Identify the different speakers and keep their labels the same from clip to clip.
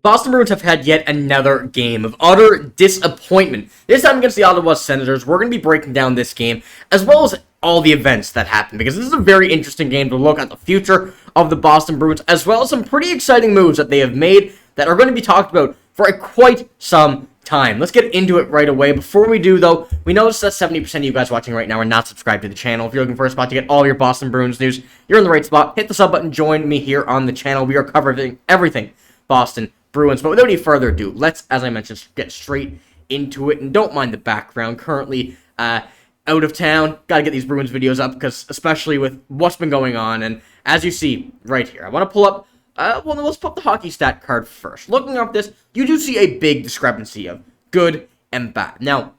Speaker 1: Boston Bruins have had yet another game of utter disappointment. This time against the Ottawa Senators. We're going to be breaking down this game, as well as all the events that happened, because this is a very interesting game to look at the future of the Boston Bruins, as well as some pretty exciting moves that they have made that are going to be talked about for quite some time. Let's get into it right away. Before we do, though, we notice that 70% of you guys watching right now are not subscribed to the channel. If you're looking for a spot to get all your Boston Bruins news, you're in the right spot. Hit the sub button, join me here on the channel. We are covering everything Boston Bruins. But without any further ado, let's, as I mentioned, get straight into it. And don't mind the background. Currently out of town. Got to get these Bruins videos up, because especially with what's been going on. And as you see right here, I want to pull up, well, let's pull up the hockey stat card first. Looking up this, you do see a big discrepancy of good and bad. Now,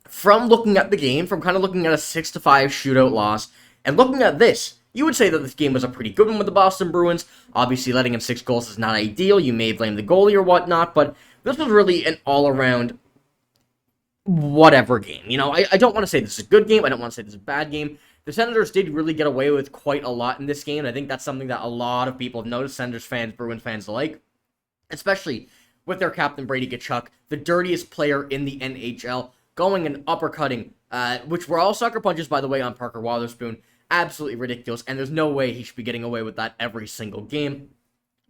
Speaker 1: from looking at the game, from kind of looking at a 6-5 shootout loss, and looking at this, you would say that this game was a pretty good one with the Boston Bruins. Obviously, letting in 6 goals is not ideal. You may blame the goalie or whatnot, but this was really an all-around whatever game. You know, I don't want to say this is a good game. I don't want to say this is a bad game. The Senators did really get away with quite a lot in this game. And I think that's something that a lot of people have noticed, Senators fans, Bruins fans alike, especially with their captain, Brady Tkachuk, the dirtiest player in the NHL, going and uppercutting, which were all sucker punches, by the way, on Parker Wahlstrom. Absolutely ridiculous, and there's no way he should be getting away with that every single game.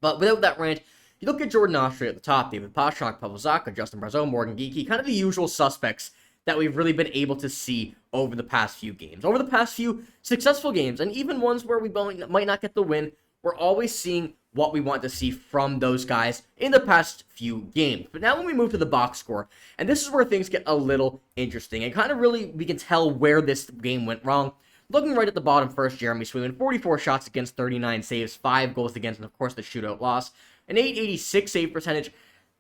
Speaker 1: But without that rant, you look at Jordan Oshie at the top, David Pastrnak, Pavel Zacha, Justin Brazeau, Morgan Geekie, kind of the usual suspects that we've really been able to see over the past few games. Over the past few successful games, and even ones where we might not get the win, we're always seeing what we want to see from those guys in the past few games. But now when we move to the box score, and this is where things get a little interesting, and kind of really we can tell where this game went wrong. Looking right at the bottom first, Jeremy Swayman, 44 shots against, 39 saves, 5 goals against, and of course the shootout loss. An .886 save percentage.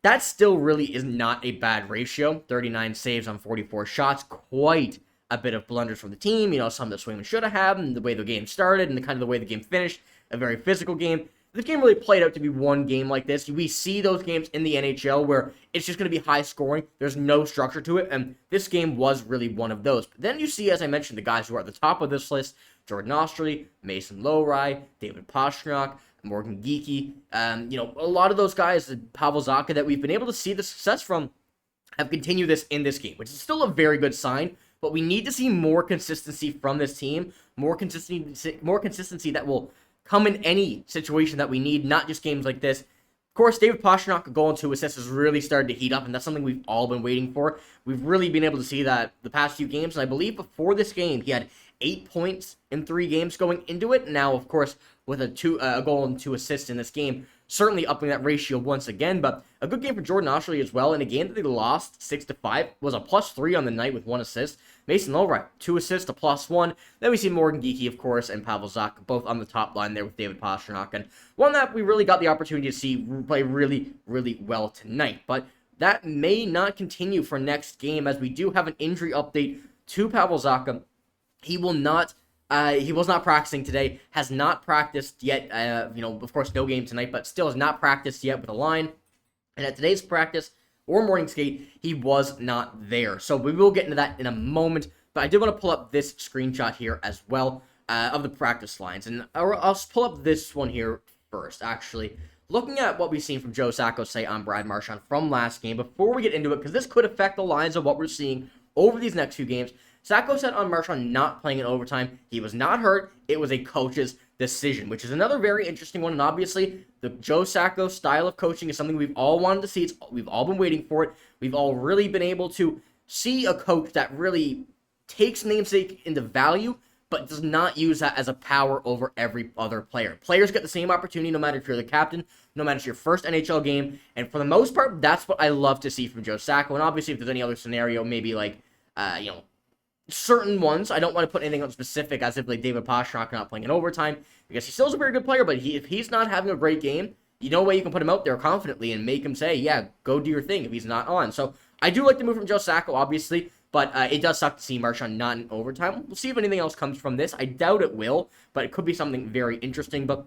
Speaker 1: That still really is not a bad ratio. 39 saves on 44 shots. Quite a bit of blunders from the team. You know, some that Swayman should have had, and the way the game started, and the kind of the way the game finished. A very physical game. This game really played out to be one game like this. We see those games in the NHL where it's just going to be high scoring. There's no structure to it, and this game was really one of those. But then you see, as I mentioned, the guys who are at the top of this list: Jordan Oshie, Mason Lohrei, David Pastrnak, Morgan Geekie. You know, a lot of those guys, Pavel Zacha, that we've been able to see the success from, have continued this in this game, which is still a very good sign. But we need to see more consistency from this team, more consistency that will come in any situation that we need, not just games like this. Of course, David Pastrnak, a goal and 2 assists, has really started to heat up, and that's something we've all been waiting for. We've really been able to see that the past few games, and I believe before this game, he had 8 points in 3 games going into it. Now, of course, with a goal and 2 assists in this game, certainly upping that ratio once again. But a good game for Jordan Oshie as well. In a game that they lost 6-5, was a +3 on the night with 1 assist. Mason Lohrei, 2 assists, a +1. Then we see Morgan Geekie, of course, and Pavel Zacha, both on the top line there with David Pastrnak. And one that we really got the opportunity to see play really, really well tonight. But that may not continue for next game, as we do have an injury update to Pavel Zacha. He will not. He was not practicing today, has not practiced yet, you know, of course, no game tonight, but still has not practiced yet with a line. And at today's practice, or morning skate, he was not there. So we will get into that in a moment, but I did want to pull up this screenshot here as well of the practice lines. And I'll pull up this one here first, actually. Looking at what we've seen from Joe Sacco say on Brad Marchand from last game, before we get into it, because this could affect the lines of what we're seeing over these next few games. Sacco said on Marchand not playing in overtime. He was not hurt. It was a coach's decision, which is another very interesting one. And obviously, the Joe Sacco style of coaching is something we've all wanted to see. We've all been waiting for it. We've all really been able to see a coach that really takes namesake into value, but does not use that as a power over every other player. Players get the same opportunity no matter if you're the captain, no matter if it's your first NHL game. And for the most part, that's what I love to see from Joe Sacco. And obviously, if there's any other scenario, maybe like, you know, certain ones, I don't want to put anything on specific, as if like David Pastrnak not playing in overtime, because he still is a very good player, but if he's not having a great game, you know, way you can put him out there confidently and make him say, yeah, go do your thing if he's not on. So I do like the move from Joe Sacco, obviously, but it does suck to see Marchand not in overtime. We'll see if anything else comes from this. I doubt it will, but it could be something very interesting. But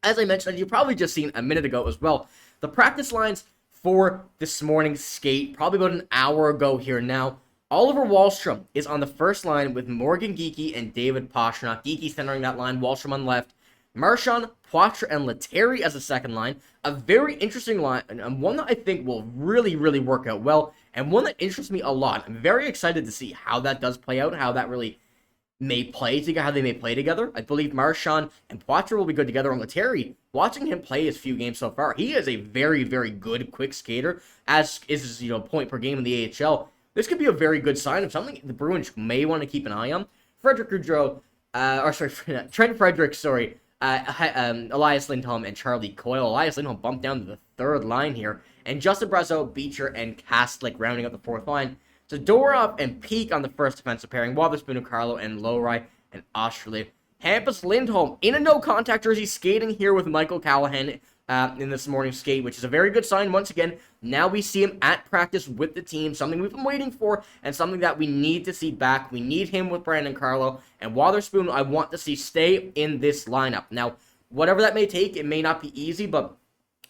Speaker 1: as I mentioned, you probably just seen a minute ago as well, the practice lines for this morning's skate, probably about an hour ago here now. Oliver Wahlstrom is on the first line with Morgan Geekie and David Pastrnak. Geekie centering that line, Wahlstrom on left, Marchand, Poitras, and Lettieri as a second line. A very interesting line, and one that I think will really, really work out well, and one that interests me a lot. I'm very excited to see how that does play out, and how that really may play together, how they may play together. I believe Marchand and Poitras will be good together. On Lettieri, watching him play his few games so far, he is a very, very good quick skater, as is his, point per game in the AHL. This could be a very good sign of something the Bruins may want to keep an eye on. Trent Frederic, Elias Lindholm, and Charlie Coyle. Elias Lindholm bumped down to the third line here, and Justin Brazeau, Beecher, and Kastlik rounding up the fourth line. Zadorov and Peak on the first defensive pairing, Wahlstrom and Carlo, and Lowry and Osterley. Hampus Lindholm in a no-contact jersey, skating here with Michael Callahan in this morning's skate, which is a very good sign. Once again, now we see him at practice with the team, something we've been waiting for, and something that we need to see back. We need him with Brandon Carlo, and Wahlstrom I want to see stay in this lineup. Now, whatever that may take, it may not be easy, but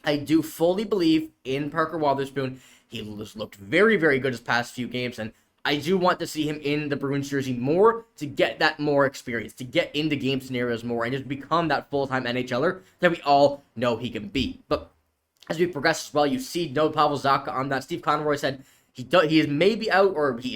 Speaker 1: I do fully believe in Parker Wahlstrom. He has looked very, very good his past few games, and I do want to see him in the Bruins jersey more to get that more experience, to get into game scenarios more, and just become that full-time NHLer that we all know he can be. But as we progress as well, you see Pavel Zacha on that. Steve Conroy said he is maybe out, or he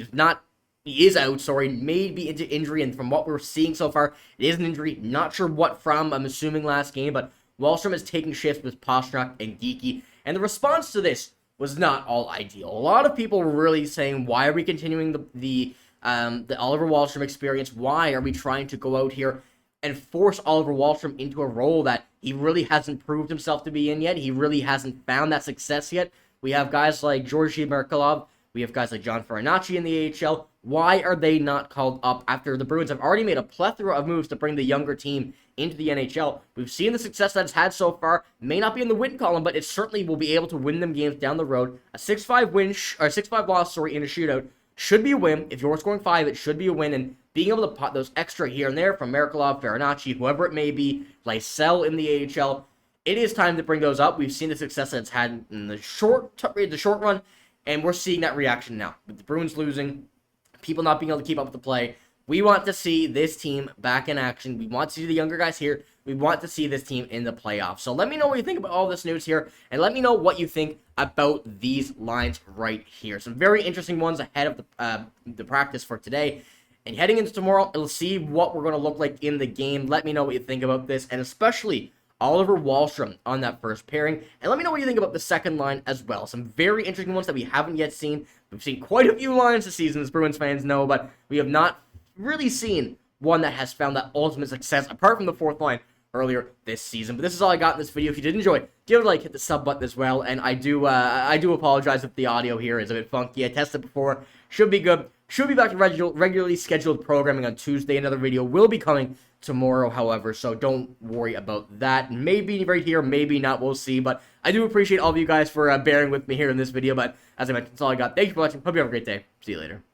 Speaker 1: is out, maybe into injury, and from what we're seeing so far, it is an injury. Not sure what from, I'm assuming last game, but Wahlstrom is taking shifts with Pastrnak and Geeky, and the response to this was not all ideal. A lot of people were really saying, why are we continuing the Oliver Wahlstrom experience? Why are we trying to go out here and force Oliver Wahlstrom into a role that he really hasn't proved himself to be in yet? He really hasn't found that success yet. We have guys like Georgi Merkulov. We have guys like John Farinacci in the AHL. Why are they not called up after the Bruins have already made a plethora of moves to bring the younger team into the NHL? We've seen the success that it's had so far. May not be in the win column, but it certainly will be able to win them games down the road. A 6-5 loss in a shootout should be a win. If you're scoring 5, it should be a win. And being able to pot those extra here and there from Merkulov, Farinacci, whoever it may be, Lysell in the AHL, it is time to bring those up. We've seen the success that it's had in the short run, and we're seeing that reaction now. With the Bruins losing, people not being able to keep up with the play, we want to see this team back in action. We want to see the younger guys here. We want to see this team in the playoffs. So let me know what you think about all this news here, and let me know what you think about these lines right here. Some very interesting ones ahead of the practice for today. And heading into tomorrow, we'll see what we're going to look like in the game. Let me know what you think about this, and especially Oliver Wahlstrom on that first pairing. And let me know what you think about the second line as well. Some very interesting ones that we haven't yet seen. We've seen quite a few lines this season, as Bruins fans know, but we have not really seen one that has found that ultimate success, apart from the fourth line earlier this season. But this is all I got in this video. If you did enjoy, give it a like, hit the sub button as well. And I do apologize if the audio here is a bit funky. I tested before. Should be good. Should be back to regularly scheduled programming on Tuesday. Another video will be coming tomorrow, however, so don't worry about that. Maybe right here, maybe not. We'll see. But I do appreciate all of you guys for bearing with me here in this video. But as I mentioned, that's all I got. Thank you for watching. Hope you have a great day. See you later.